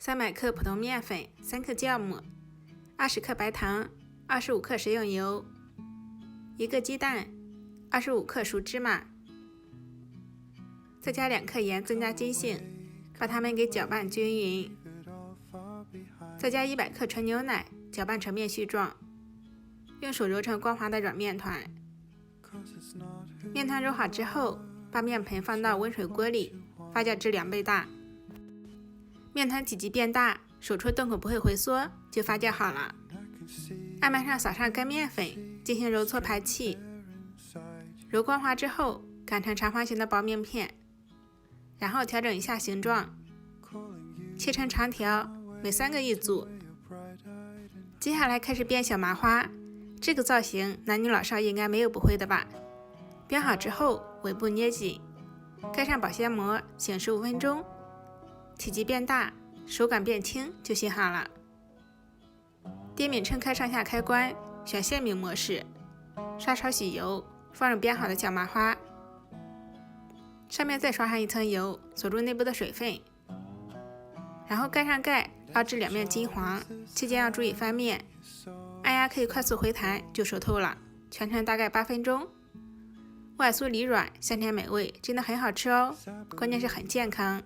300克普通面粉，3克酵母，20克白糖，25克食用油，1个鸡蛋，25克熟芝麻，再加2克盐增加筋性，把它们给搅拌均匀，再加100克纯牛奶，搅拌成面絮状，用手揉成光滑的软面团。面团揉好之后，把面盆放到温水锅里，发酵至2倍大。面团体积变大，手戳洞口不会回缩，就发酵好了。案板上撒上干面粉，进行揉搓排气。揉光滑之后，擀成长方形的薄面片，然后调整一下形状，切成长条，每3个一组。接下来开始编小麻花，这个造型男女老少应该没有不会的吧？编好之后，尾部捏紧，盖上保鲜膜，醒15分钟。体积变大，手感变轻就行好了。电饼撑开上下开关，选馅饼模式，刷少许油，放入编好的小麻花，上面再刷上一层油，锁住内部的水分，然后盖上盖，熬至两面金黄，期间要注意翻面，按压可以快速回弹就熟透了，全程大概8分钟。外酥里软，香甜美味，真的很好吃哦，关键是很健康。